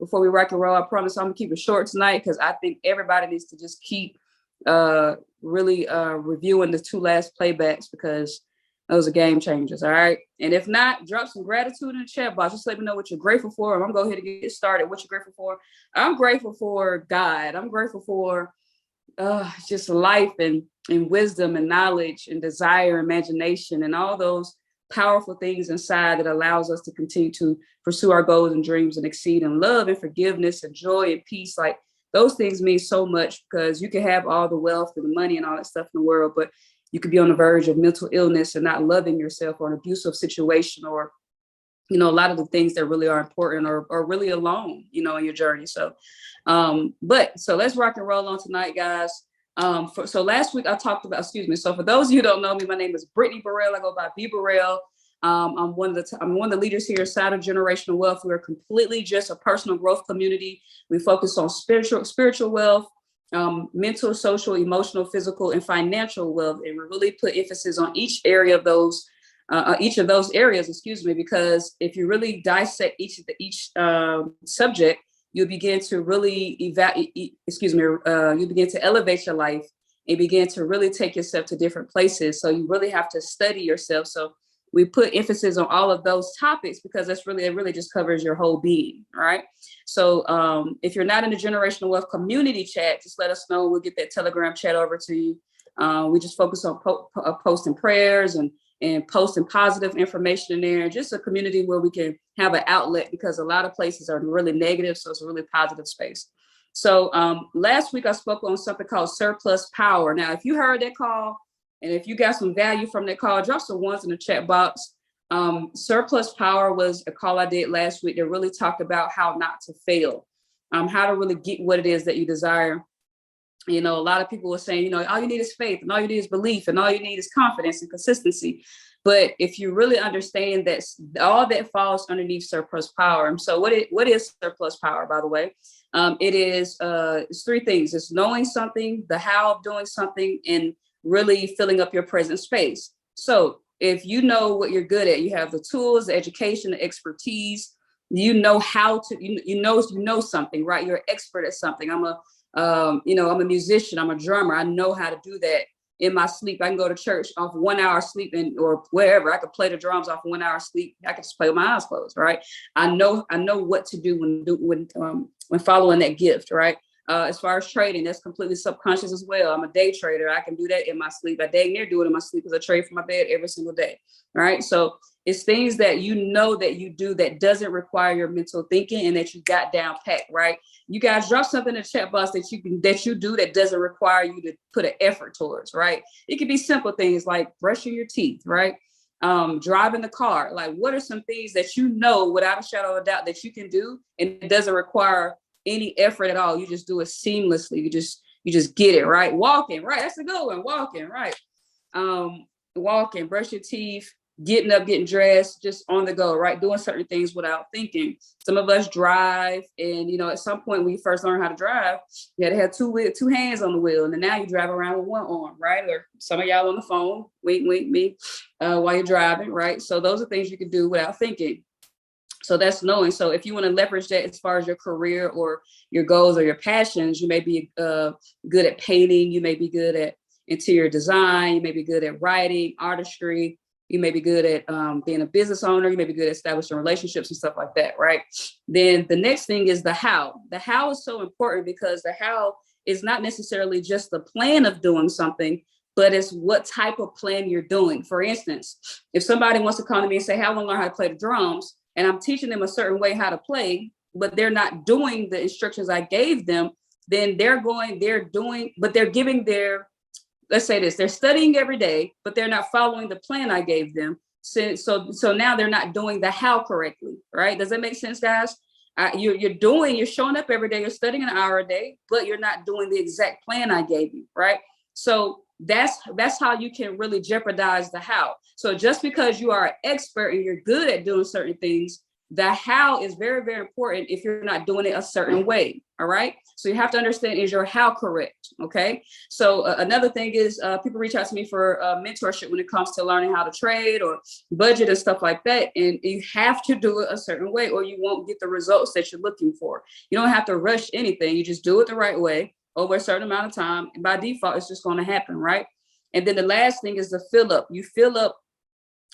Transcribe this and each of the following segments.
before we rock and roll. I promise I'm gonna keep it short tonight because I think everybody needs to just keep really reviewing the 2 last playbacks because those are game changers. All right. And if not, drop some gratitude in the chat box. Just let me know what you're grateful for. I'm gonna go ahead and get started. What you're grateful for? I'm grateful for God. I'm grateful for just life and wisdom and knowledge and desire, imagination, and all those powerful things inside that allows us to continue to pursue our goals and dreams and exceed in love and forgiveness and joy and peace. Like those things mean so much because you can have all the wealth and the money and all that stuff in the world, but you could be on the verge of mental illness and not loving yourself, or an abusive situation, or a lot of the things that really are important, or really alone, in your journey. So, so let's rock and roll on tonight, guys. So last week I talked about, so for those of you who don't know me, my name is Brittany Burrell. I go by B Burrell. I'm one of the leaders here inside of Generational Wealth. We're completely just a personal growth community. We focus on spiritual wealth, mental, social, emotional, physical, and financial wealth. And we really put emphasis on each of those areas, because if you really dissect each subject, you begin to really you begin to elevate your life and begin to really take yourself to different places. So you really have to study yourself. So we put emphasis on all of those topics because it really just covers your whole being. All right. So if you're not in the Generational Wealth community chat, just let us know. We'll get that Telegram chat over to you. We just focus on posting prayers and posting positive information in there. Just a community where we can have an outlet, because a lot of places are really negative. So it's a really positive space. So last week I spoke on something called surplus power. Now, if you heard that call, and if you got some value from that call, drop some ones in the chat box. Surplus power was a call I did last week that really talked about how not to fail, how to really get what it is that you desire. A lot of people were saying, all you need is faith, and all you need is belief, and all you need is confidence and consistency. But if you really understand that all that falls underneath surplus power. And so what is surplus power, by the way? It's 3 things. It's knowing something, the how of doing something, and really filling up your present space. So if you know what you're good at, you have the tools, the education, the expertise, you know how to, you know something, right? You're an expert at something. I'm a musician, I'm a drummer. I know how to do that in my sleep. I can go to church off 1 hour sleep, or wherever. I could play the drums off 1 hour sleep. I could just play with my eyes closed, right? I know what to do when following that gift, right? As far as trading, that's completely subconscious as well. I'm a day trader. I can do that in my sleep. I dang near do it in my sleep because I trade from my bed every single day. Right. So it's things that that you do that doesn't require your mental thinking and that you got down pat. Right. You guys drop something in the chat box that you do that doesn't require you to put an effort towards. Right. It could be simple things like brushing your teeth. Right. Driving the car. Like, what are some things that without a shadow of a doubt that you can do, and it doesn't require any effort at all? You just do it seamlessly. You just get it, right? Walking, right? That's a good one. Walking, right? Walking, brush your teeth, getting up, getting dressed, just on the go, right? Doing certain things without thinking. Some of us drive, and at some point when you first learn how to drive, you had to have two hands on the wheel, and then now you drive around with one arm, right? Or some of y'all on the phone, wink, me, while you're driving, right? So those are things you can do without thinking. So that's knowing. So if you want to leverage that as far as your career or your goals or your passions, you may be good at painting. You may be good at interior design. You may be good at writing, artistry. You may be good at being a business owner. You may be good at establishing relationships and stuff like that, right? Then the next thing is the how. The how is so important because the how is not necessarily just the plan of doing something, but it's what type of plan you're doing. For instance, if somebody wants to come to me and say, hey, I want to learn how to play the drums, and I'm teaching them a certain way how to play, but they're not doing the instructions I gave them, then they're giving their, let's say this, they're studying every day, but they're not following the plan I gave them. So now they're not doing the how correctly, right? Does that make sense, guys? You're showing up every day, you're studying an hour a day, but you're not doing the exact plan I gave you, right? So that's how you can really jeopardize the how. So just because you are an expert and you're good at doing certain things The how is very, very important if you're not doing it a certain way. All right. So you have to understand, is your how correct? Okay. So another thing is people reach out to me for mentorship when it comes to learning how to trade or budget and stuff like that. And you have to do it a certain way or you won't get the results that you're looking for. You don't have to rush anything. You just do it the right way over a certain amount of time. And by default, it's just going to happen. Right. And then the last thing is the fill up. You fill up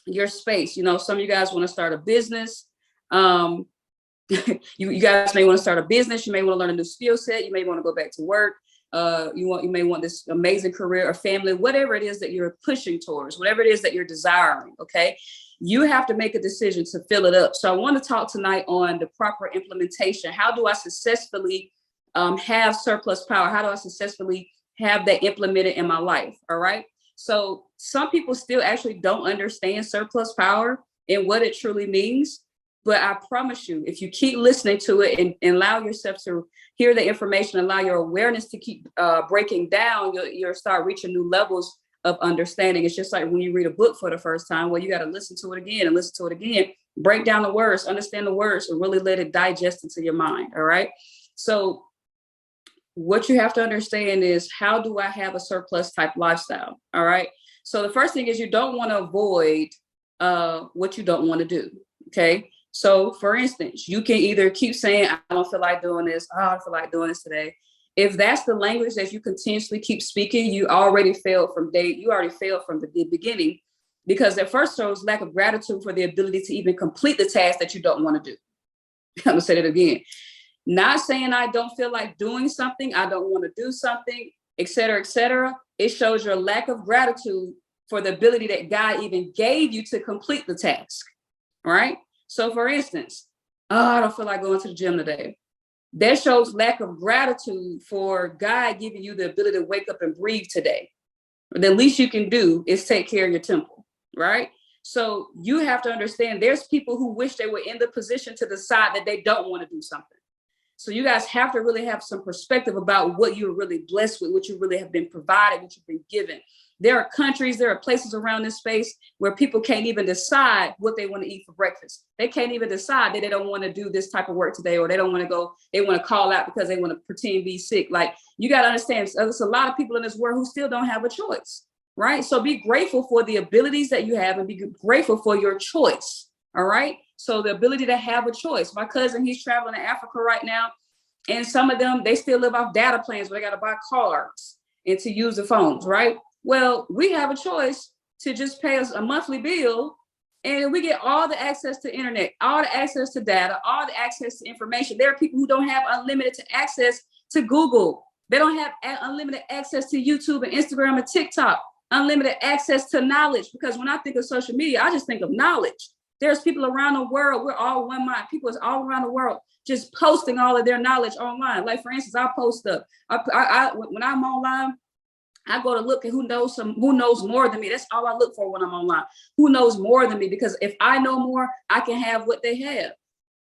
your space. You know, some of you guys want to start a business. You guys may want to start a business. You may want to learn a new skill set. You may want to go back to work. You may want this amazing career or family, whatever it is that you're pushing towards, whatever it is that you're desiring. Okay. You have to make a decision to fill it up. So I want to talk tonight on the proper implementation. How do I successfully have surplus power? How do I successfully have that implemented in my life? All right. So some people still actually don't understand surplus power and what it truly means. But I promise you, if you keep listening to it and allow yourself to hear the information, allow your awareness to keep breaking down, you'll start reaching new levels of understanding. It's just like when you read a book for the first time, well, you got to listen to it again and listen to it again, break down the words, understand the words, and really let it digest into your mind. All right. So what you have to understand is, how do I have a surplus type lifestyle? All right. So the first thing is, you don't want to avoid what you don't want to do. Okay. So for instance, you can either keep saying, I don't feel like doing this. Oh, I don't feel like doing this today. If that's the language that you continuously keep speaking, you already failed from the beginning, because that first shows lack of gratitude for the ability to even complete the task that you don't want to do. I'm gonna say that again. Not saying I don't feel like doing something, I don't want to do something, et cetera, et cetera. It shows your lack of gratitude for the ability that God even gave you to complete the task. All right. So for instance, I don't feel like going to the gym today. That shows lack of gratitude for God giving you the ability to wake up and breathe today. The least you can do is take care of your temple, right? So you have to understand, there's people who wish they were in the position to decide that they don't want to do something. So you guys have to really have some perspective about what you're really blessed with, what you really have been provided, what you've been given. There are countries, there are places around this space where people can't even decide what they want to eat for breakfast. They can't even decide that they don't want to do this type of work today, or they don't want to go, they want to call out because they want to pretend be sick. Like, you got to understand, there's a lot of people in this world who still don't have a choice, right? So be grateful for the abilities that you have and be grateful for your choice, all right? So the ability to have a choice. My cousin, he's traveling to Africa right now, and some of them, they still live off data plans where they got to buy cards and to use the phones, right? Well, we have a choice to just pay us a monthly bill, and we get all the access to internet, all the access to data, all the access to information. There are people who don't have unlimited access to Google. They don't have unlimited access to YouTube and Instagram and TikTok, unlimited access to knowledge. Because when I think of social media, I just think of knowledge. There's people around the world. We're all one mind. People is all around the world just posting all of their knowledge online. Like, for instance, I post up. When I'm online, I go to look at who knows more than me. That's all I look for when I'm online. Who knows more than me? Because if I know more, I can have what they have.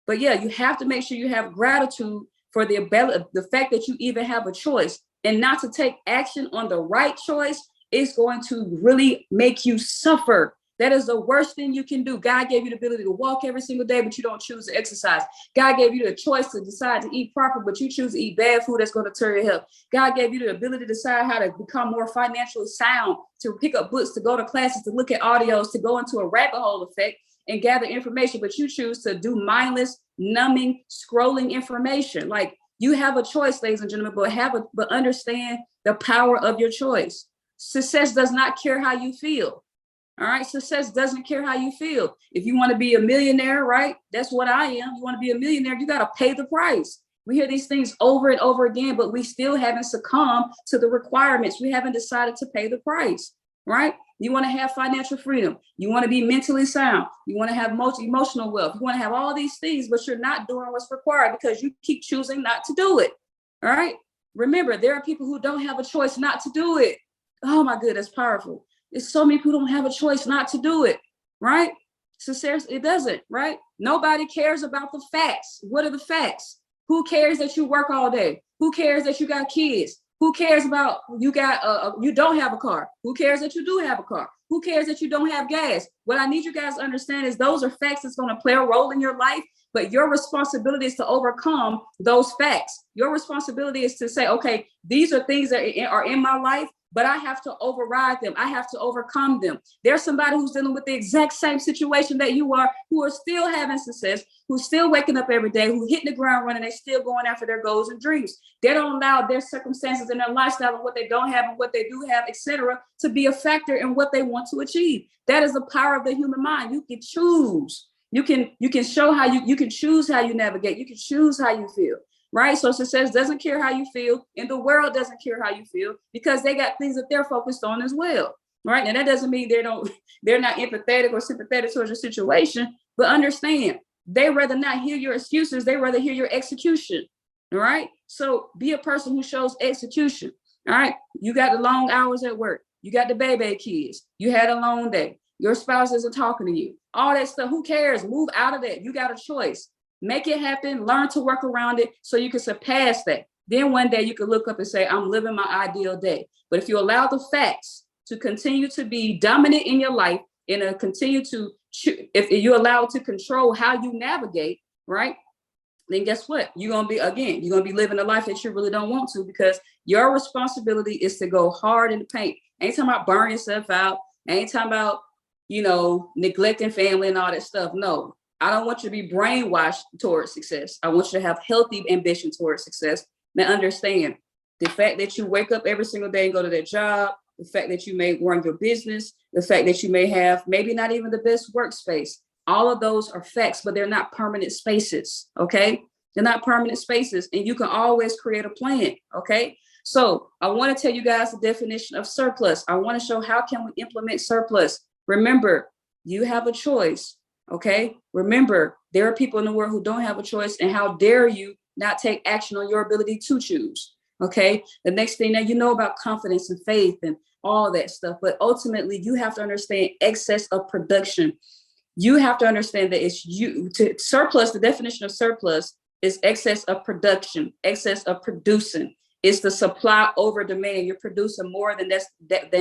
But yeah, you have to make sure you have gratitude for the ability, the fact that you even have a choice, and not to take action on the right choice is going to really make you suffer. That is the worst thing you can do. God gave you the ability to walk every single day, but you don't choose to exercise. God gave you the choice to decide to eat proper, but you choose to eat bad food that's going to tear your health. God gave you the ability to decide how to become more financially sound, to pick up books, to go to classes, to look at audios, to go into a rabbit hole effect and gather information, but you choose to do mindless, numbing, scrolling information. Like, you have a choice, ladies and gentlemen, but understand the power of your choice. Success does not care how you feel. All right. Success doesn't care how you feel. If you want to be a millionaire, right? That's what I am. You want to be a millionaire, you got to pay the price. We hear these things over and over again, but we still haven't succumbed to the requirements. We haven't decided to pay the price, right? You want to have financial freedom. You want to be mentally sound. You want to have emotional wealth. You want to have all these things, but you're not doing what's required because you keep choosing not to do it. All right. Remember, there are people who don't have a choice not to do it. Oh my goodness, that's powerful. There's so many people who don't have a choice not to do it, right? Success, it doesn't, right? Nobody cares about the facts. What are the facts? Who cares that you work all day? Who cares that you got kids? Who cares about you don't have a car? Who cares that you do have a car? Who cares that you don't have gas? What I need you guys to understand is those are facts that's going to play a role in your life, but your responsibility is to overcome those facts. Your responsibility is to say, okay, these are things that are in my life, but I have to override them. I have to overcome them. There's somebody who's dealing with the exact same situation that you are, who are still having success, who's still waking up every day, who hitting the ground running, they're still going after their goals and dreams. They don't allow their circumstances and their lifestyle and what they don't have and what they do have, etc., to be a factor in what they want to achieve. That is the power of the human mind. You can choose. You can show how you can choose how you navigate. You can choose how you feel. Right? So success doesn't care how you feel, and the world doesn't care how you feel, because they got things that they're focused on as well. Right? And that doesn't mean they're not empathetic or sympathetic towards your situation, but understand, they rather not hear your excuses, they rather hear your execution. All right. So be a person who shows execution. All right. You got the long hours at work, you got the baby kids, you had a long day, your spouse isn't talking to you, all that stuff. Who cares? Move out of that. You got a choice. Make it happen, learn to work around it so you can surpass that. Then one day you can look up and say, I'm living my ideal day. But if you allow the facts to continue to be dominant in your life and continue to, if you allow it to control how you navigate, right? Then guess what? You're going to be living a life that you really don't want to, because your responsibility is to go hard in the paint. Ain't talking about burning yourself out. Ain't talking about, neglecting family and all that stuff. No. I don't want you to be brainwashed towards success. I want you to have healthy ambition towards success. Now understand, the fact that you wake up every single day and go to that job, the fact that you may run your business, the fact that you may have maybe not even the best workspace, all of those are facts, but they're not permanent spaces, okay? They're not permanent spaces, and you can always create a plan, okay? So I want to tell you guys the definition of surplus. I want to show how can we implement surplus. Remember, you have a choice. Okay. Remember, there are people in the world who don't have a choice, and how dare you not take action on your ability to choose. Okay. The next thing that you know about confidence and faith and all that stuff. But ultimately, you have to understand excess of production. You have to understand that it's surplus. The definition of surplus is excess of production, excess of producing. It's the supply over demand. You're producing more than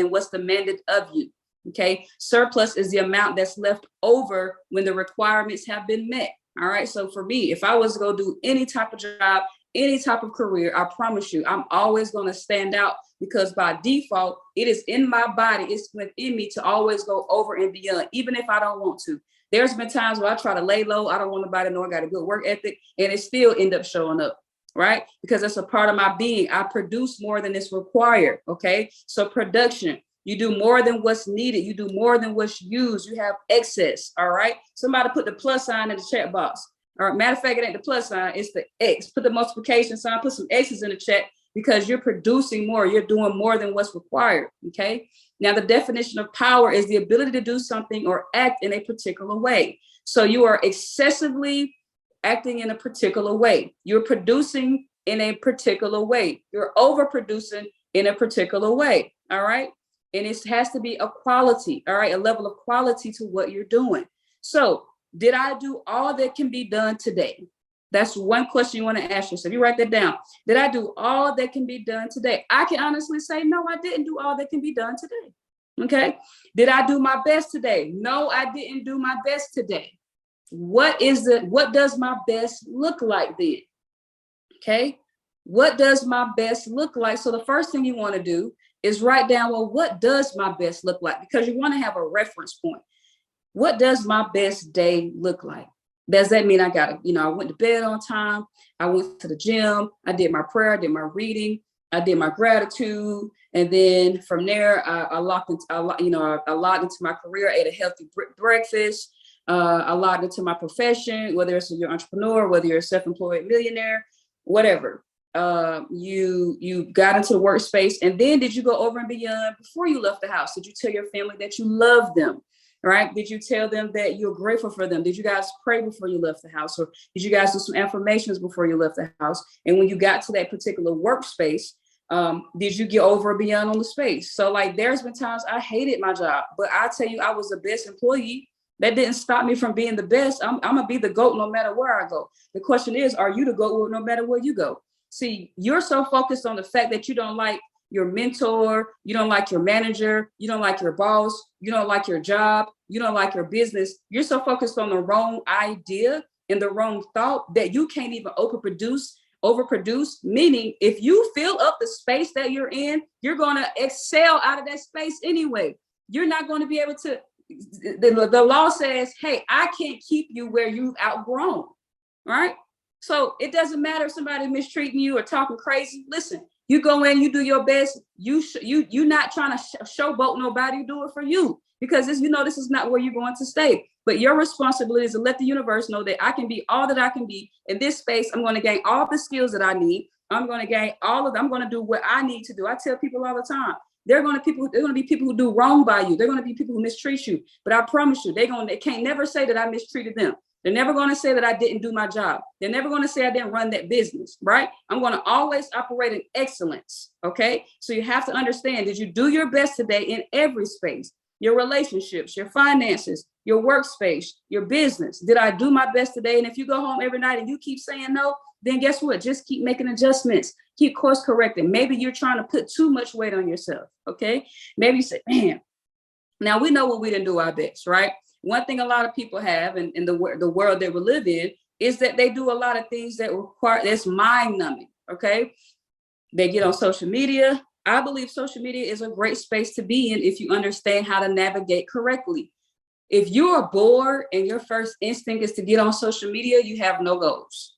what's demanded of you. Okay. Surplus is the amount that's left over when the requirements have been met. All right. So for me, if I was to go do any type of job, any type of career, I promise you, I'm always going to stand out, because by default, it is in my body. It's within me to always go over and beyond, even if I don't want to. There's been times where I try to lay low. I don't want nobody to know I got a good work ethic, and it still end up showing up. Right. Because that's a part of my being. I produce more than is required. Okay. So production. You do more than what's needed. You do more than what's used. You have excess. All right. Somebody put the plus sign in the chat box. All right. Matter of fact, it ain't the plus sign. It's the X. Put the multiplication sign. Put some X's in the chat, because you're producing more. You're doing more than what's required. Okay. Now, the definition of power is the ability to do something or act in a particular way. So you are excessively acting in a particular way. You're producing in a particular way. You're overproducing in a particular way. All right. And it has to be a quality, all right, a level of quality to what you're doing. So did I do all that can be done today? That's one question you want to ask yourself. You write that down. Did I do all that can be done today? I can honestly say, no, I didn't do all that can be done today. Okay. Did I do my best today? No, I didn't do my best today. What does my best look like then? Okay. What does my best look like? So the first thing you want to do is write down, well, what does my best look like? Because you want to have a reference point. What does my best day look like? Does that mean I went to bed on time? I went to the gym. I did my prayer. I did my reading. I did my gratitude. And then from there, I locked into my career, ate a healthy breakfast. I locked into my profession, whether it's you're an entrepreneur, whether you're a self-employed millionaire, whatever. You got into the workspace, and then did you go over and beyond before you left the house? Did you tell your family that you love them? Right? Did you tell them that you're grateful for them? Did you guys pray before you left the house? Or did you guys do some affirmations before you left the house? And when you got to that particular workspace, did you get over and beyond on the space? So like, there's been times I hated my job, but I tell you, I was the best employee. That didn't stop me from being the best. I'm gonna be the GOAT no matter where I go. The question is, are you the GOAT no matter where you go? See, you're so focused on the fact that you don't like your mentor, you don't like your manager, you don't like your boss, you don't like your job, you don't like your business. You're so focused on the wrong idea and the wrong thought that you can't even overproduce, meaning if you fill up the space that you're in, you're going to excel out of that space anyway. You're not going to be able to, the law says, hey, I can't keep you where you've outgrown, right? So it doesn't matter if somebody's mistreating you or talking crazy. Listen, you go in, you do your best. You're not trying to showboat nobody. You do it for you, because this is not where you're going to stay. But your responsibility is to let the universe know that I can be all that I can be in this space. I'm going to gain all the skills that I need. I'm going to gain all of them. I'm going to do what I need to do. I tell people all the time, there are going to be people who do wrong by you. They're going to be people who mistreat you. But I promise you, they can't never say that I mistreated them. They're never going to say that I didn't do my job. They're never going to say I didn't run that business, right? I'm going to always operate in excellence, okay? So you have to understand, did you do your best today in every space? Your relationships, your finances, your workspace, your business. Did I do my best today? And if you go home every night and you keep saying no, then guess what? Just keep making adjustments. Keep course correcting. Maybe you're trying to put too much weight on yourself, okay? Maybe you say, man, now we know what we didn't do our best, right? One thing a lot of people have in the world that we live in is that they do a lot of things that's mind numbing, okay? They get on social media. I believe social media is a great space to be in if you understand how to navigate correctly. If you are bored and your first instinct is to get on social media, you have no goals,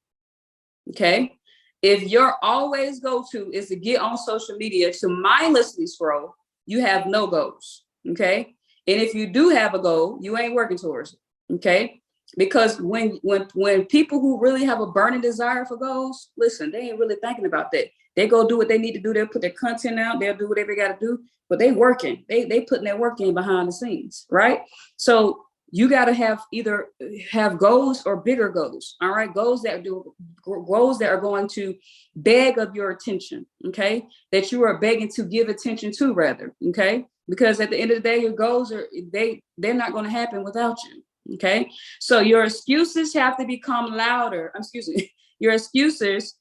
okay? If your always go-to is to get on social media to mindlessly scroll, you have no goals, okay? And if you do have a goal, you ain't working towards it, okay? Because when people who really have a burning desire for goals, listen, they ain't really thinking about that. They go do what they need to do. They'll put their content out. They'll do whatever they got to do, but they working. They putting their work in behind the scenes, right? So you got to either have goals or bigger goals, all right? Goals that are going to beg of your attention, okay? That you are begging to give attention to, rather, okay? Because at the end of the day, your goals they're not going to happen without you, okay? So your excuses have to become louder. Your excuses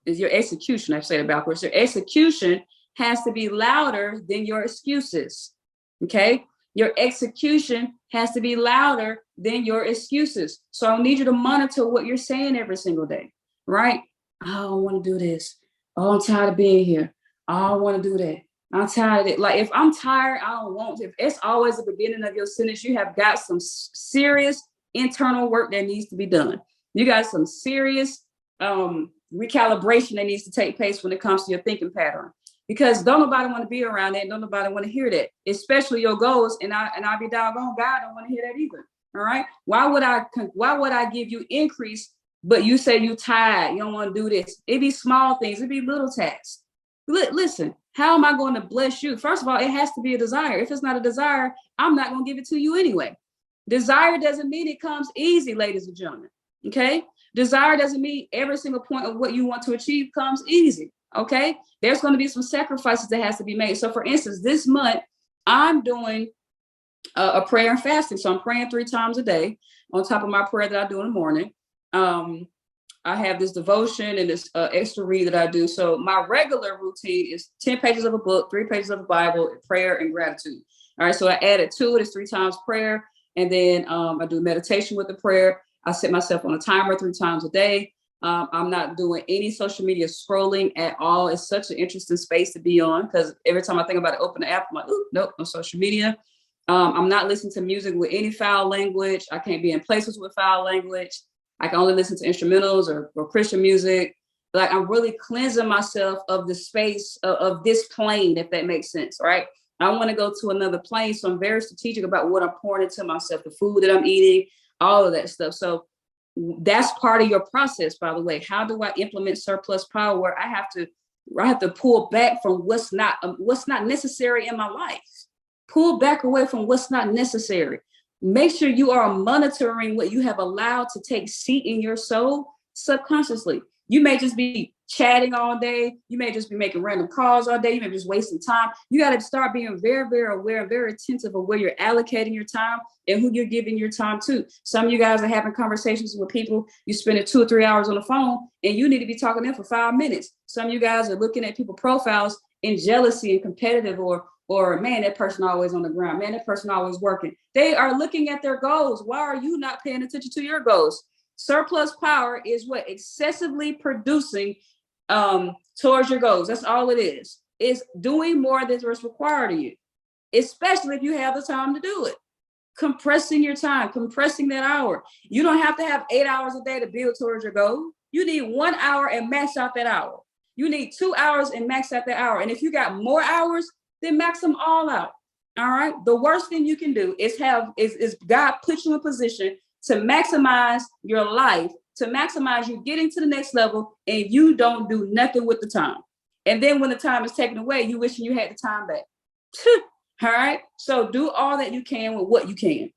is your execution. I've said it backwards. Your execution has to be louder than your excuses, okay? Your execution has to be louder than your excuses. So I need you to monitor what you're saying every single day, right? I don't want to do this. Oh, I'm tired of being here. I don't want to do that. I'm tired of it. Like, if I'm tired, I don't want to. If it's always the beginning of your sentence, you have got some serious internal work that needs to be done. You got some serious recalibration that needs to take place when it comes to your thinking pattern. Because don't nobody want to be around that. Don't nobody want to hear that, especially your goals. And I'll be doggone, God don't want to hear that either. All right. Why would I give you increase, but you say you tired, you don't want to do this? It'd be small things. It'd be little tasks. Listen, how am I going to bless you? First of all, it has to be a desire. If it's not a desire, I'm not going to give it to you anyway. Desire doesn't mean it comes easy, ladies and gentlemen. Okay. Desire doesn't mean every single point of what you want to achieve comes easy. Okay. There's going to be some sacrifices that has to be made. So for instance, this month, I'm doing a prayer and fasting. So I'm praying 3 times a day on top of my prayer that I do in the morning. I have this devotion and this extra read that I do. So my regular routine is 10 pages of a book, 3 pages of the Bible, prayer and gratitude. All right. So I added to it. It's 3 times prayer. And then I do meditation with the prayer. I set myself on a timer 3 times a day. I'm not doing any social media scrolling at all. It's such an interesting space to be on, because every time I think about it, open the app, I'm like, ooh, nope, no social media. I'm not listening to music with any foul language. I can't be in places with foul language. I can only listen to instrumentals or Christian music. Like, I'm really cleansing myself of the space of this plane, if that makes sense, right? I want to go to another plane. So I'm very strategic about what I'm pouring into myself, the food that I'm eating, all of that stuff. So that's part of your process, by the way. How do I implement surplus power where I have to pull back from what's not necessary in my life? Pull back away from what's not necessary. Make sure you are monitoring what you have allowed to take seat in your soul subconsciously. You may just be chatting all day. You may just be making random calls all day. You may be just wasting time. You got to start being very, very aware, very attentive of where you're allocating your time and who you're giving your time to. Some of you guys are having conversations with people. You spend 2 or 3 hours on the phone and you need to be talking to them for 5 minutes. Some of you guys are looking at people's profiles in jealousy and competitive, or man, that person always on the ground. Man, that person always working. They are looking at their goals. Why are you not paying attention to your goals? Surplus power is what? Excessively producing towards your goals. That's all it is. It's doing more than what's required of you, especially if you have the time to do it. Compressing your time, compressing that hour. You don't have to have 8 hours a day to build towards your goal. You need 1 hour and max out that hour. You need 2 hours and max out that hour. And if you got more hours, then max them all out. All right. The worst thing you can do is God put you in position to maximize your life, to maximize you getting to the next level, and you don't do nothing with the time. And then when the time is taken away, you wishing you had the time back. All right. So do all that you can with what you can.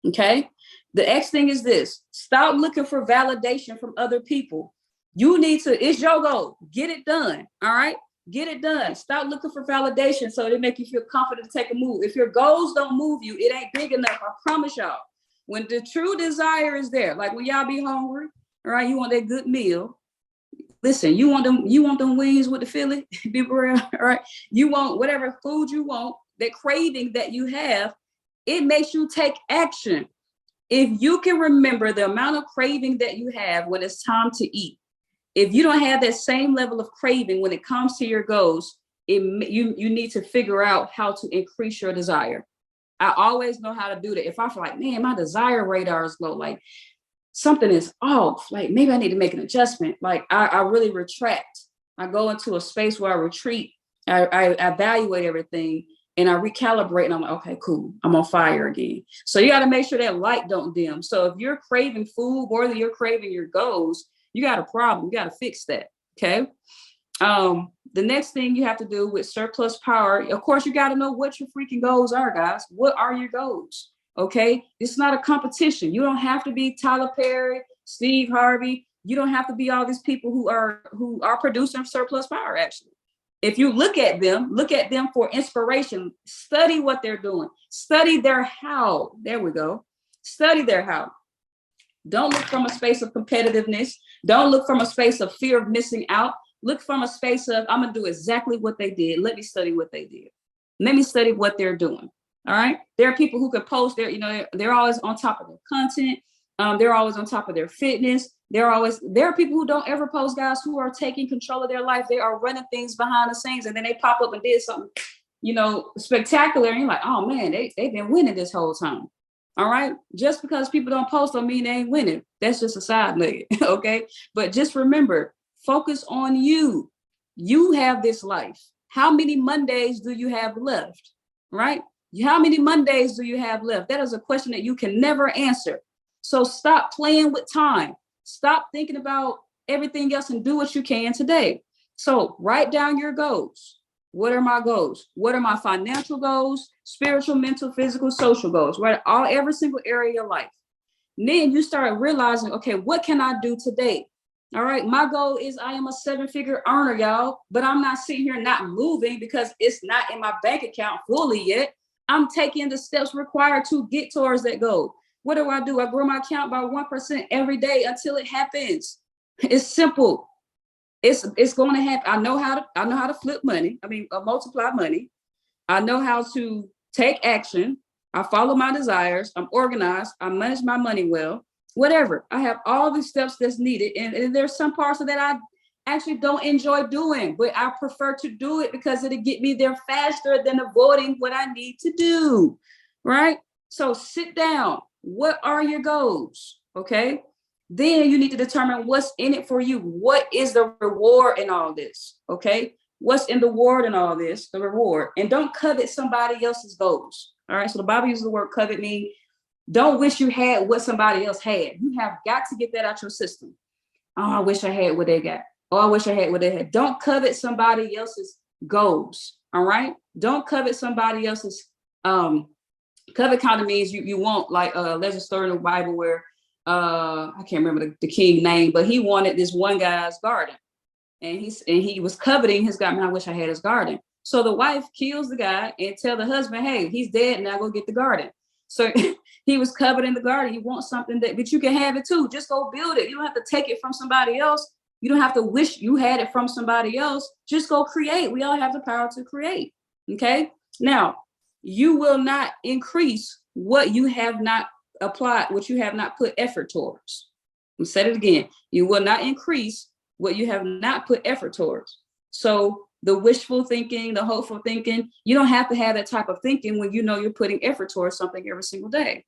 Okay. The next thing is this: stop looking for validation from other people. You need to, it's your goal. Get it done. All right. Get it done. Stop looking for validation so they make you feel confident to take a move. If your goals don't move you, it ain't big enough. I promise y'all. When the true desire is there, like when y'all be hungry, all right, you want that good meal. Listen, you want them wings with the Philly, be real, all right? You want whatever food you want, that craving that you have, it makes you take action. If you can remember the amount of craving that you have when it's time to eat, if you don't have that same level of craving when it comes to your goals, you need to figure out how to increase your desire. I always know how to do that. If I feel like, man, my desire radar is low, like something is off, like maybe I need to make an adjustment. Like I really retract. I go into a space where I retreat. I evaluate everything and I recalibrate. And I'm like, okay, cool. I'm on fire again. So you got to make sure that light don't dim. So if you're craving food more than you're craving your goals, you got a problem. You got to fix that. Okay. The next thing you have to do with surplus power, of course, you got to know what your freaking goals are, guys. What are your goals? Okay. It's not a competition. You don't have to be Tyler Perry, Steve Harvey. You don't have to be all these people who are producing surplus power. Actually, if you look at them for inspiration, study what they're doing, study their how. There we go. Study their how. Don't look from a space of competitiveness. Don't look from a space of fear of missing out. Look from a space of, I'm going to do exactly what they did. Let me study what they did. Let me study what they're doing. All right. There are people who can post they're always on top of their content. They're always on top of their fitness. There are people who don't ever post, guys, who are taking control of their life. They are running things behind the scenes and then they pop up and did something, spectacular. And you're like, oh man, they've been winning this whole time. All right. Just because people don't post don't mean they ain't winning. That's just a side nugget. Okay. But just remember, focus on you. You have this life. How many Mondays do you have left? Right? How many Mondays do you have left? That is a question that you can never answer. So stop playing with time. Stop thinking about everything else and do what you can today. So write down your goals. What are my goals? What are my financial goals? Spiritual, mental, physical, social goals, right? Every single area of your life. And then you start realizing, okay, what can I do today? All right. My goal is I am a 7-figure earner, y'all, but I'm not sitting here not moving because it's not in my bank account fully yet. I'm taking the steps required to get towards that goal. What do? I grow my account by 1% every day until it happens. It's simple. It's going to happen. I know how to flip money. Multiply money. I know how to take action. I follow my desires. I'm organized. I manage my money well. Whatever. I have all the steps that's needed. And there's some parts of that I actually don't enjoy doing, but I prefer to do it because it'll get me there faster than avoiding what I need to do. Right? So sit down. What are your goals? Okay. Then you need to determine what's in it for you. What is the reward in all this? Okay. What's in the reward in all this? The reward. And don't covet somebody else's goals. All right. So the Bible uses the word covet mean don't wish you had what somebody else had. You have got to get that out your system. Oh, I wish I had what they got. Oh, I wish I had what they had. Don't covet somebody else's goals. All right. Don't covet somebody else's covet kind of means you want, like there's a story in the Bible where I can't remember the king name, but he wanted this one guy's garden. And he was coveting his garden. I wish I had his garden. So the wife kills the guy and tell the husband, hey, he's dead, now go get the garden. So he was coveting the garden. He wants something but you can have it too. Just go build it. You don't have to take it from somebody else. You don't have to wish you had it from somebody else. Just go create. We all have the power to create. Okay. Now, you will not increase what you have not applied, what you have not put effort towards. I'll say it again. You will not increase what you have not put effort towards. So the wishful thinking, the hopeful thinking, you don't have to have that type of thinking when you know you're putting effort towards something every single day.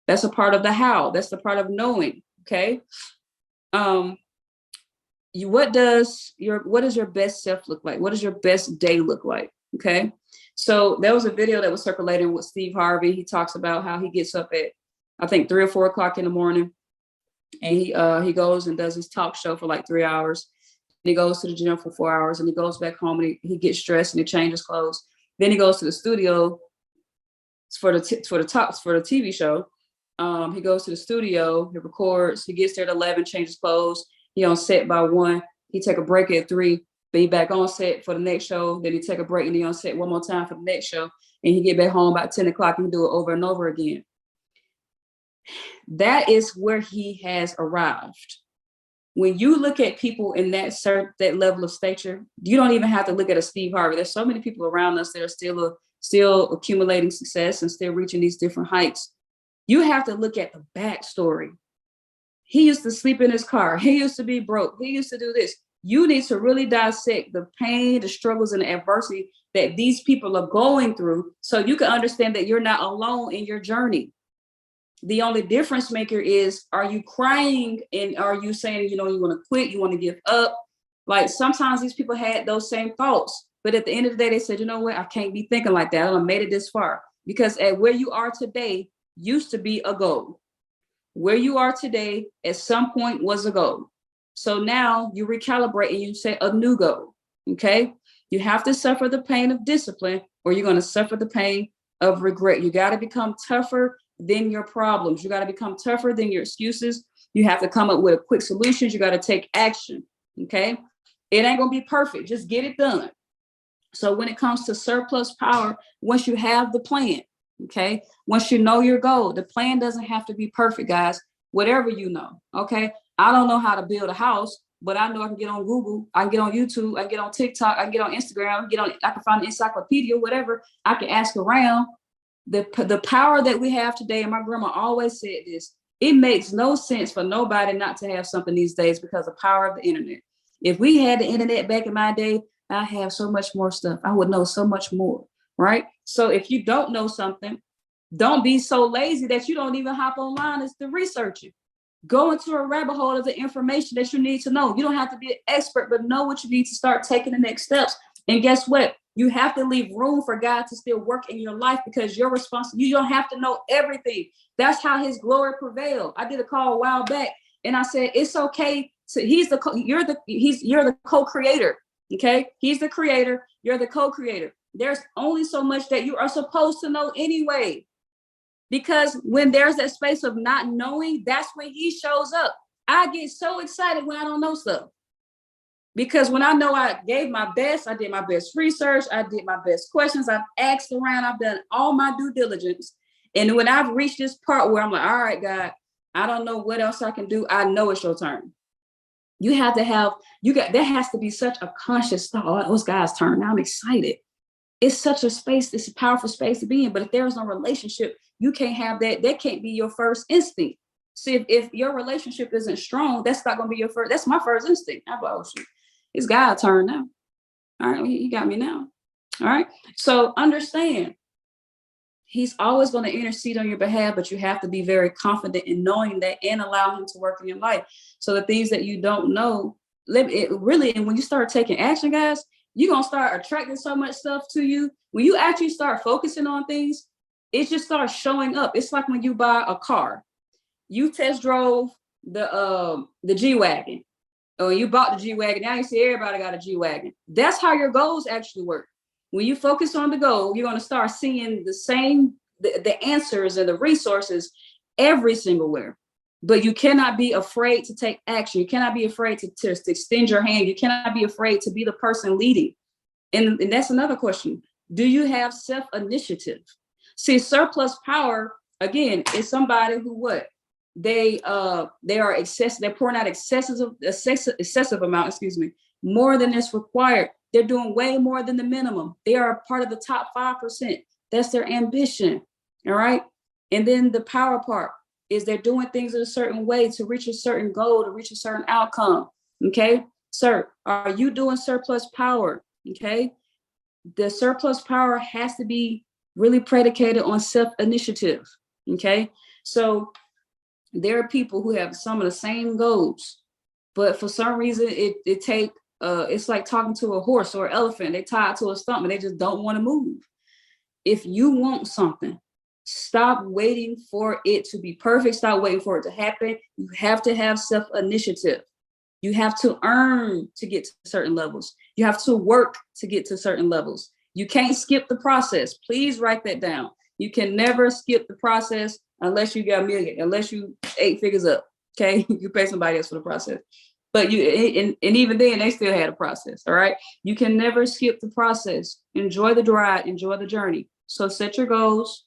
That's a part of the how. That's the part of knowing. Okay. What does your best self look like? What does your best day look like? Okay. So there was a video that was circulating with Steve Harvey. He talks about how he gets up at, I think, 3 or 4 o'clock in the morning, and he goes and does his talk show for like 3 hours. And he goes to the gym for 4 hours, and he goes back home and he gets dressed and he changes clothes. Then he goes to the studio for the TV show. He goes to the studio, he records, he gets there at 11, changes clothes. He on set by 1. He take a break at 3. Then he back on set for the next show. Then he take a break and he on set one more time for the next show. And he get back home about 10 o'clock and do it over and over again. That is where he has arrived. When you look at people in that level of stature, you don't even have to look at a Steve Harvey. There's so many people around us that are still accumulating success and still reaching these different heights. You have to look at the backstory. He used to sleep in his car. He used to be broke. He used to do this. You need to really dissect the pain, the struggles, and the adversity that these people are going through so you can understand that you're not alone in your journey. The only difference maker is, are you crying and are you saying, you want to quit, you want to give up? Like sometimes these people had those same thoughts, but at the end of the day, they said, you know what? I can't be thinking like that. I made it this far, because at where you are today used to be a goal. Where you are today at some point was a goal. So now you recalibrate and you set a new goal. Okay. You have to suffer the pain of discipline, or you're going to suffer the pain of regret. You got to become tougher than your problems. You got to become tougher than your excuses. You have to come up with a quick solutions. You got to take action. Okay. It ain't going to be perfect. Just get it done. So when it comes to surplus power, once you have the plan, okay, once you know your goal, the plan doesn't have to be perfect, guys. Whatever you know. Okay. I don't know how to build a house, but I know I can get on Google, I can get on YouTube, I can get on TikTok, I can get on Instagram, I can find an encyclopedia, whatever. I can ask around. The power that we have today, and my grandma always said this, it makes no sense for nobody not to have something these days because of the power of the internet. If we had the internet back in my day, I have so much more stuff. I would know so much more, right? So if you don't know something, don't be so lazy that you don't even hop online to research it. Go into a rabbit hole of the information that you need to know. You don't have to be an expert, but know what you need to start taking the next steps. And guess what? You have to leave room for God to still work in your life, because you're responsible. You don't have to know everything. That's how his glory prevailed. I did a call a while back and I said, it's okay. So you're the co-creator. Okay. He's the creator. You're the co-creator. There's only so much that you are supposed to know anyway. Because when there's that space of not knowing, that's when he shows up. I get so excited when I don't know stuff. Because when I know I gave my best, I did my best research, I did my best questions, I've asked around, I've done all my due diligence. And when I've reached this part where I'm like, all right, God, I don't know what else I can do. I know it's your turn. You have to have, there has to be such a conscious thought. Oh, it's God's turn. Now I'm excited. It's such a space, it's a powerful space to be in. But if there's no relationship, you can't have that. That can't be your first instinct. See, if your relationship isn't strong, that's not going to be your first. That's my first instinct. I'm like, oh, shoot, it's God's turn now. All right, he got me now. All right. So understand, he's always going to intercede on your behalf, but you have to be very confident in knowing that and allow him to work in your life. So the things that you don't know, really, and when you start taking action, guys, you're going to start attracting so much stuff to you. When you actually start focusing on things, it just starts showing up. It's like when you buy a car. You test drove the G-Wagon. Or you bought the G-Wagon. Now you see everybody got a G-Wagon. That's how your goals actually work. When you focus on the goal, you're going to start seeing the answers and the resources every single where. But you cannot be afraid to take action. You cannot be afraid to extend your hand. You cannot be afraid to be the person leading. And that's another question. Do you have self-initiative? See, surplus power, again, is somebody who what? They are they're pouring out excessive amount, more than is required. They're doing way more than the minimum. They are part of the top 5%. That's their ambition. All right. And then the power part is they're doing things in a certain way to reach a certain goal, to reach a certain outcome. Okay. Sir, are you doing surplus power? Okay. The surplus power has to be really predicated on self-initiative. Okay. So there are people who have some of the same goals, but for some reason it's like talking to a horse or an elephant. They tie it to a stump and they just don't want to move. If you want something, stop waiting for it to be perfect. Stop waiting for it to happen. You have to have self-initiative. You have to earn to get to certain levels. You have to work to get to certain levels. You can't skip the process. Please write that down. You can never skip the process unless you got a million, unless you 8 figures up. Okay, you pay somebody else for the process. But and even then, they still had a process. All right. You can never skip the process. Enjoy the ride, enjoy the journey. So set your goals,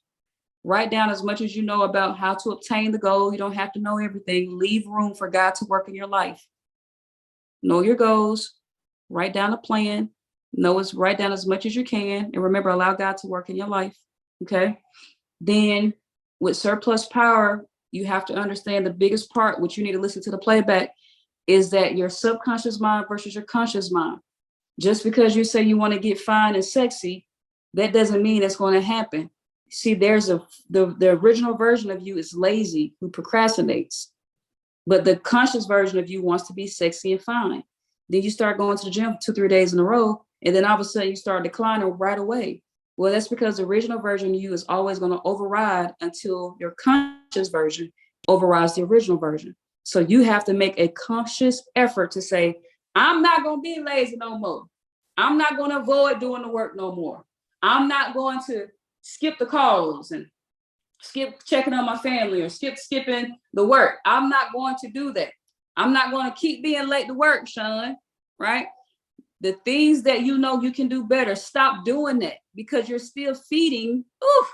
write down as much as you know about how to obtain the goal. You don't have to know everything. Leave room for God to work in your life. Know your goals, write down a plan, write down as much as you can. And remember, allow God to work in your life. Okay. Then with surplus power, you have to understand the biggest part, which you need to listen to the playback, is that your subconscious mind versus your conscious mind. Just because you say you want to get fine and sexy, that doesn't mean it's going to happen. See, there's the original version of you is lazy, who procrastinates. But the conscious version of you wants to be sexy and fine. Then you start going to the gym 2-3 days in a row, and then all of a sudden you start declining right away. Well, that's because the original version of you is always going to override until your conscious version overrides the original version. So you have to make a conscious effort to say, I'm not going to be lazy no more. I'm not going to avoid doing the work no more. I'm not going to skip the calls and skip checking on my family or skipping the work. I'm not going to do that. I'm not going to keep being late to work, Sean, right? The things that you know you can do better, stop doing that because you're still feeding. Oof,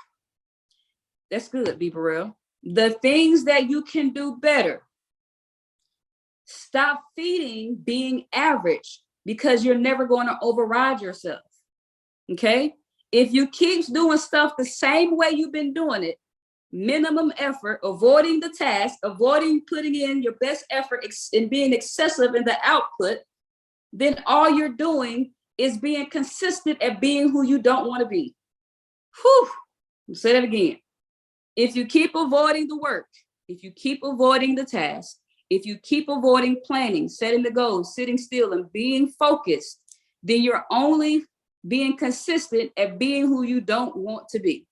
that's good, be for real. The things that you can do better, stop feeding being average because you're never going to override yourself, okay? If you keep doing stuff the same way you've been doing it, minimum effort, avoiding the task, avoiding putting in your best effort and being excessive in the output, then all you're doing is being consistent at being who you don't want to be. Whew. I'll say that again. If you keep avoiding the work, if you keep avoiding the task, if you keep avoiding planning, setting the goals, sitting still and being focused, then you're only being consistent at being who you don't want to be.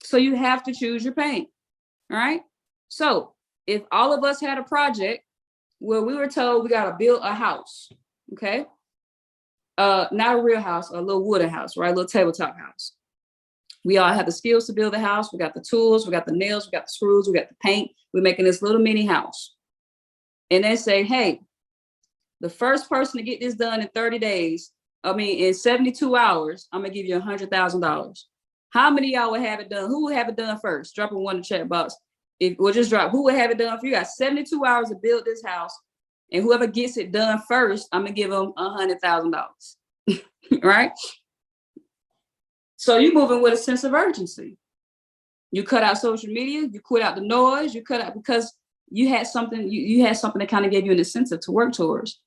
So you have to choose your pain. All right. So if all of us had a project where we were told we got to build a house, okay, not a real house, a little wooden house, right? A little tabletop house. We all have the skills to build a house. We got the tools, we got the nails, we got the screws, we got the paint. We're making this little mini house. And they say, hey, the first person to get this done in 30 days, in 72 hours, I'm going to give you $100,000. How many of y'all would have it done? Who would have it done first? Drop a 1 in the chat box. We'll just drop. Who would have it done for you? Got 72 hours to build this house. And whoever gets it done first, I'm going to give them $100,000. Right? So you're moving with a sense of urgency. You cut out social media. You quit out the noise. You cut out because you had something. You had something that kind of gave you an incentive to work towards.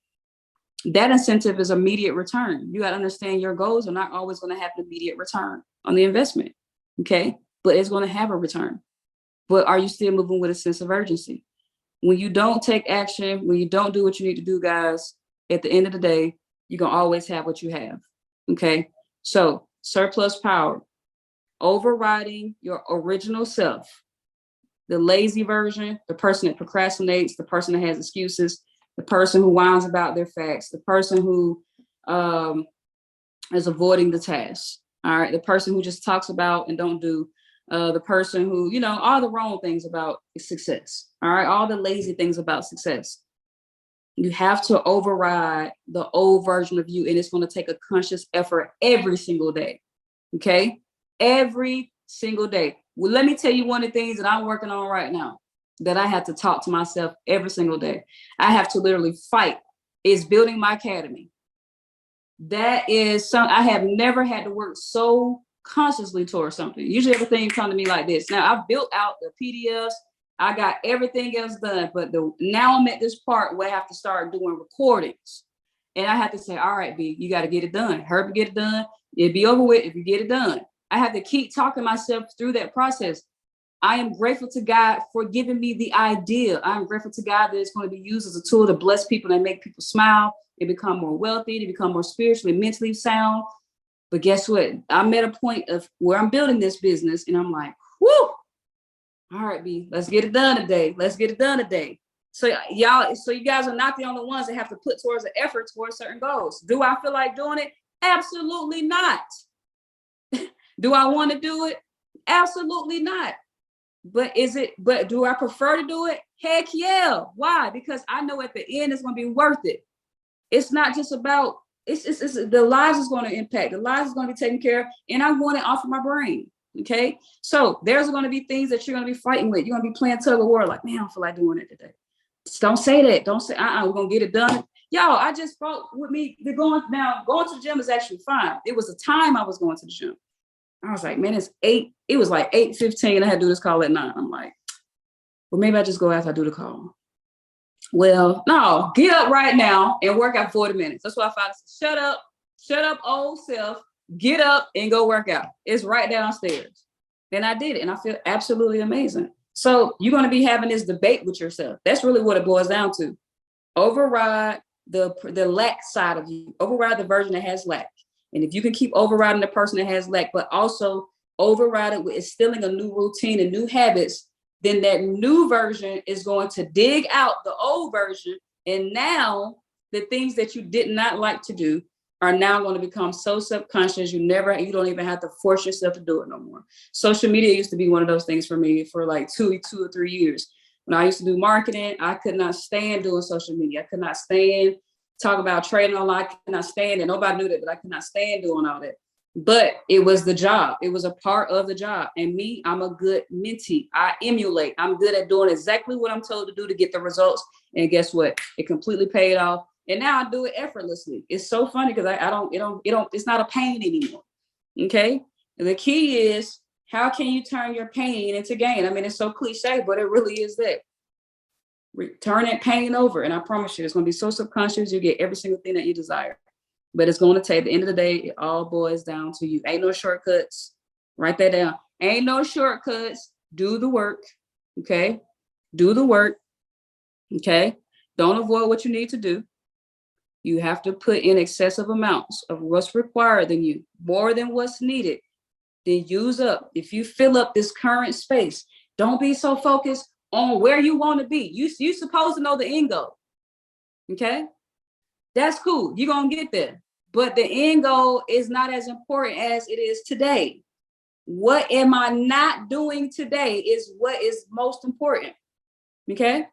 That incentive is immediate return. You got to understand your goals are not always going to have an immediate return on the investment. Okay. But it's going to have a return. But are you still moving with a sense of urgency? When you don't take action, when you don't do what you need to do, guys, at the end of the day, you're going to always have what you have. Okay. So surplus power, overriding your original self, the lazy version, the person that procrastinates, the person that has excuses, the person who whines about their facts, the person who is avoiding the task. All right. The person who just talks about and don't do. the person who, all the wrong things about success. All right. All the lazy things about success. You have to override the old version of you. And it's going to take a conscious effort every single day. Okay. Every single day. Well, let me tell you one of the things that I'm working on right now that I have to talk to myself every single day. I have to literally fight is building my academy. That is I have never had to work so consciously towards something. Usually everything comes to me like this. Now I've built out the PDFs. I got everything else done, but now I'm at this part where I have to start doing recordings. And I have to say, all right, B, you got to get it done. Hurry up, get it done. It'll be over with if you get it done. I have to keep talking myself through that process. I am grateful to God for giving me the idea. I'm grateful to God that it's going to be used as a tool to bless people and make people smile. They become more wealthy. They become more spiritually, mentally sound. But guess what? I'm at a point of where I'm building this business and I'm like, whoo, all right, B, let's get it done today. Let's get it done today. So you guys are not the only ones that have to put towards an effort towards certain goals. Do I feel like doing it? Absolutely not. Do I want to do it? Absolutely not. But do I prefer to do it? Heck yeah. Why? Because I know at the end it's going to be worth it. It's not just about, it's the lives is going to impact. The lives is going to be taken care of. And I want it off of my brain. Okay. So there's going to be things that you're going to be fighting with. You're going to be playing tug of war. Like, man, I don't feel like doing it today. Just don't say that. Don't say, we're going to get it done. Y'all, I just fought with me. Going to the gym is actually fine. It was a time I was going to the gym. I was like, man, it's 8. It was like 8:15. I had to do this call at 9. I'm like, well, maybe I just go after I do the call. Well, no, get up right now and work out 40 minutes. That's what I found. Shut up, old self. Get up and go work out. It's right downstairs. And I did it. And I feel absolutely amazing. So you're going to be having this debate with yourself. That's really what it boils down to. Override the lack side of you. Override the version that has lack. And if you can keep overriding the person that has lack, but also override it with instilling a new routine and new habits, then that new version is going to dig out the old version. And now the things that you did not like to do are now going to become so subconscious. You don't even have to force yourself to do it no more. Social media used to be one of those things for me for like two or 3 years. When I used to do marketing, I could not stand doing social media. I could not stand talk about trading online. I could not stand it. Nobody knew that, but I could not stand doing all that. But it was the job. It was a part of the job. And me, I'm a good mentee. I emulate. I'm good at doing exactly what I'm told to do to get the results. And guess what? It completely paid off. And now I do it effortlessly. It's so funny because it's not a pain anymore. Okay. And the key is, how can you turn your pain into gain? I mean, it's so cliche, but it really is that. Turn that pain over. And I promise you, it's going to be so subconscious. You get every single thing that you desire. But it's going to take, at the end of the day, it all boils down to you. Ain't no shortcuts. Write that down. Ain't no shortcuts. Do the work. Okay. Do the work. Okay. Don't avoid what you need to do. You have to put in excessive amounts of what's required in you, more than what's needed. Then use up. If you fill up this current space, don't be so focused on where you want to be. You supposed to know the end goal. Okay. That's cool. You're going to get there. But the end goal is not as important as it is today. What am I not doing today is what is most important. Okay.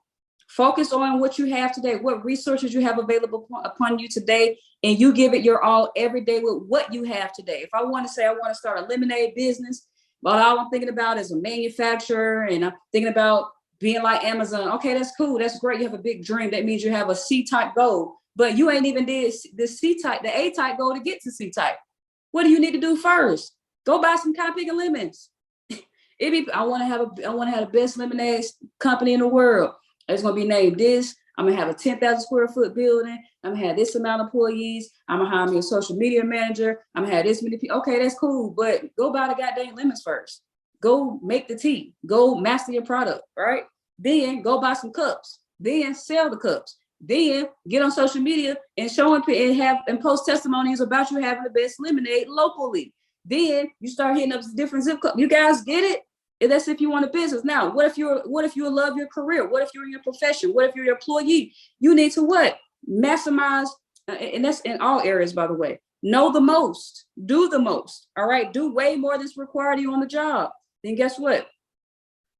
Focus on what you have today, what resources you have available upon you today, and you give it your all every day with what you have today. If I want to say I want to start a lemonade business, but all I'm thinking about is a manufacturer, and I'm thinking about being like Amazon. Okay, that's cool. That's great. You have a big dream. That means you have a C-type goal, but you ain't even did the C-type, the A-type goal to get to C-type. What do you need to do first? Go buy some cotton picking lemons. I want to have the best lemonade company in the world. It's going to be named this. I'm going to have a 10,000 square foot building. I'm going to have this amount of employees. I'm going to hire me a social media manager. I'm going to have this many people. Okay, that's cool. But go buy the goddamn lemons first. Go make the tea. Go master your product, right? Then go buy some cups. Then sell the cups. Then get on social media and show and post testimonies about you having the best lemonade locally. Then you start hitting up different zip codes. You guys get it? That's if you want a business. Now, what if you love your career? What if you're in your profession? What if you're an employee? You need to what? Maximize, and that's in all areas, by the way. Know the most. Do the most. All right. Do way more that's required of you on the job. then guess what?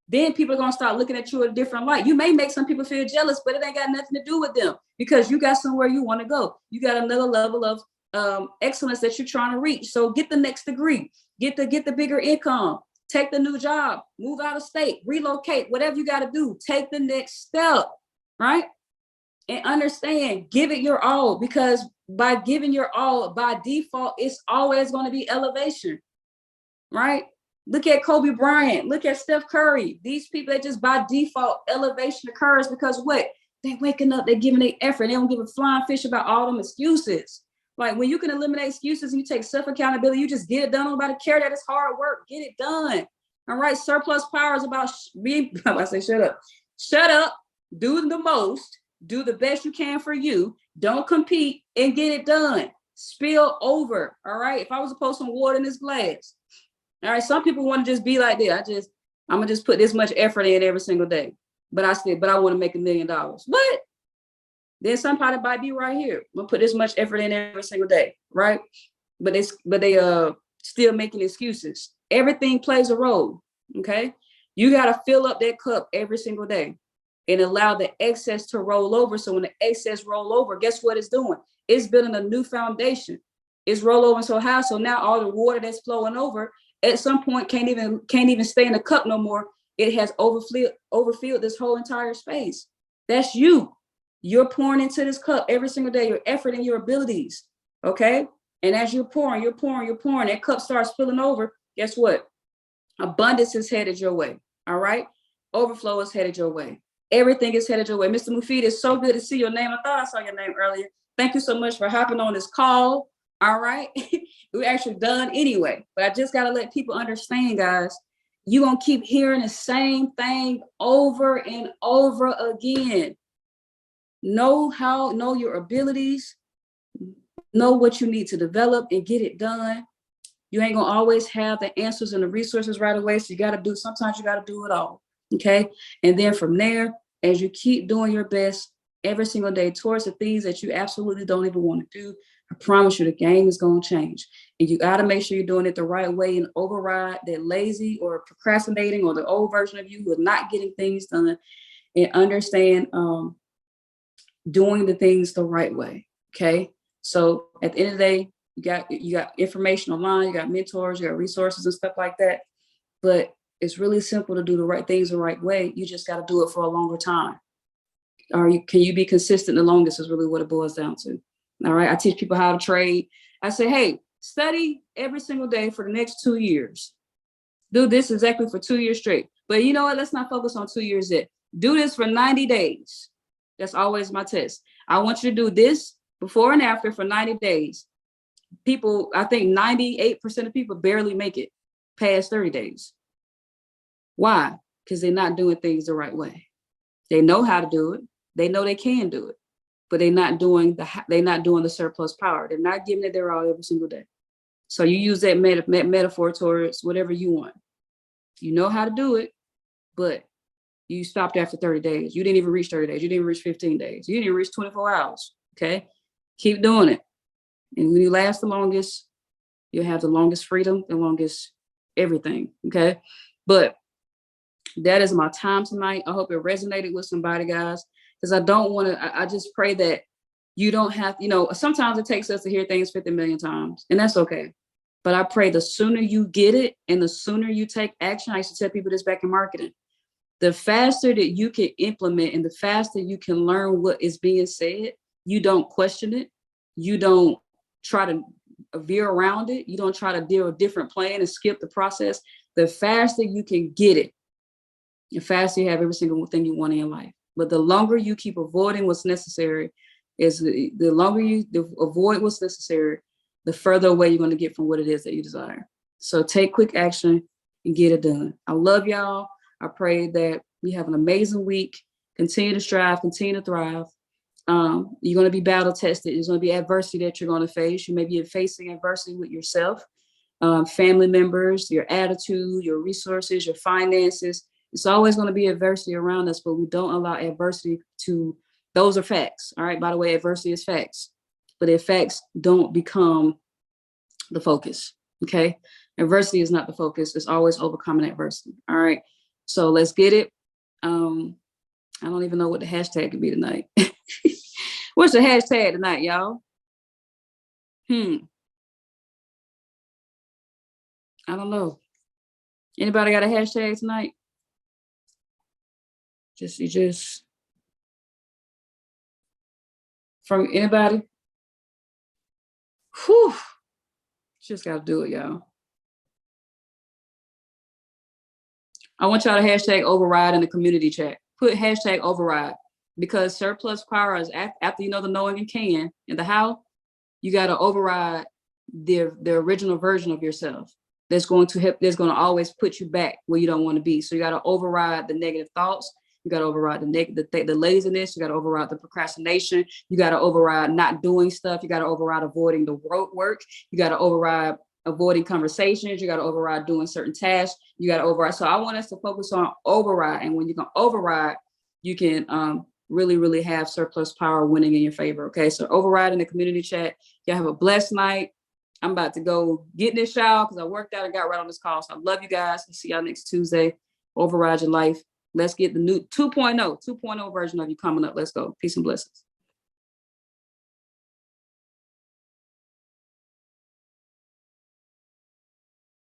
Then people are going to start looking at you in a different light. You may make some people feel jealous, but it ain't got nothing to do with them because you got somewhere you want to go. You got another level of excellence that you're trying to reach. So get the next degree, get the bigger income, take the new job, move out of state, relocate, whatever you got to do, take the next step, right? And understand, give it your all, because by giving your all, by default, it's always going to be elevation, right? Look at Kobe Bryant. Look at Steph Curry. These people, they just by default, elevation occurs because what? They waking up, they're giving their effort. They don't give a flying fish about all them excuses. Like when you can eliminate excuses and you take self-accountability, you just get it done. Nobody care that it's hard work. Get it done. All right. Surplus power is about being, I say, shut up. Shut up. Do the most. Do the best you can for you. Don't compete and get it done. Spill over. All right. If I was to pour some water in this glass, all right, some people want to just be like that. I'm gonna just put this much effort in every single day. But I want to make $1 million. What? Then somebody might be right here. I'm gonna put this much effort in every single day, right? But they still making excuses. Everything plays a role. Okay. You gotta fill up that cup every single day and allow the excess to roll over. So when the excess roll over, guess what it's doing? It's building a new foundation. It's roll over so high. So now all the water that's flowing over at some point can't even stay in the cup no more. It has overfilled this whole entire space. That's you. You're pouring into this cup every single day, your effort and your abilities. Okay. And as you're pouring, that cup starts spilling over. Guess what? Abundance is headed your way. All right. Overflow is headed your way. Everything is headed your way. Mr. Mufid, it's so good to see your name. I thought I saw your name earlier. Thank you so much for hopping on this call. All right. We're actually done anyway, but I just got to let people understand, guys, you're going to keep hearing the same thing over and over again. Know your abilities, know what you need to develop and get it done. You ain't going to always have the answers and the resources right away. So sometimes you got to do it all. Okay. And then from there, as you keep doing your best every single day towards the things that you absolutely don't even want to do, I promise you the game is going to change. And you got to make sure you're doing it the right way and override that lazy or procrastinating or the old version of you who are not getting things done, and understand doing the things the right way. Okay. So at the end of the day, you got information online, you got mentors, you got resources and stuff like that. But it's really simple to do the right things the right way. You just got to do it for a longer time. Can you be consistent the longest is really what it boils down to. All right. I teach people how to trade. I say, hey, study every single day for the next 2 years. Do this exactly for 2 years straight. But you know what? Let's not focus on 2 years yet. Do this for 90 days. That's always my test. I want you to do this before and after for 90 days. People, I think 98% of people barely make it past 30 days. Why? Because they're not doing things the right way. They know how to do it. They know they can do it. But they're not doing the surplus power. They're not giving it their all every single day. So you use that metaphor towards whatever you want. You know how to do it, but you stopped after 30 days. You didn't even reach 30 days. You didn't reach 15 days. You didn't even reach 24 hours. Okay. Keep doing it. And when you last the longest, you'll have the longest freedom, the longest everything. Okay. But that is my time tonight. I hope it resonated with somebody, guys. Because I just pray that you don't have, sometimes it takes us to hear things 50 million times, and that's okay. But I pray the sooner you get it and the sooner you take action, I used to tell people this back in marketing, the faster that you can implement and the faster you can learn what is being said, you don't question it. You don't try to veer around it. You don't try to do a different plan and skip the process. The faster you can get it, the faster you have every single thing you want in your life. But the longer you keep avoiding what's necessary, the longer you avoid what's necessary, the further away you're going to get from what it is that you desire. So take quick action and get it done. I love y'all. I pray that you have an amazing week. Continue to strive, continue to thrive. You're going to be battle tested. There's going to be adversity that you're going to face. You may be facing adversity with yourself, family members, your attitude, your resources, your finances. It's always going to be adversity around us, but we don't allow adversity those are facts. All right. By the way, adversity is facts, but if facts don't become the focus. Okay. Adversity is not the focus. It's always overcoming adversity. All right. So let's get it. I don't even know what the hashtag could be tonight. What's the hashtag tonight, y'all? I don't know. Anybody got a hashtag tonight? Just from anybody? Whew. Just gotta do it, y'all. I want y'all to hashtag override in the community chat. Put hashtag override, because surplus power is after you know the knowing and can and the how, you got to override the original version of yourself. That's going to help. That's going to always put you back where you don't want to be. So you got to override the negative thoughts. You got to override the laziness. You got to override the procrastination. You got to override not doing stuff. You got to override avoiding the rote work. You got to override avoiding conversations. You got to override doing certain tasks. You got to override. So I want us to focus on override. And when you can override, you can really, really have surplus power winning in your favor. Okay. So override in the community chat. Y'all have a blessed night. I'm about to go get in this shower because I worked out and got right on this call. So I love you guys. I'll see y'all next Tuesday. Override your life. Let's get the new 2.0 version of you coming up. Let's go. Peace and blessings.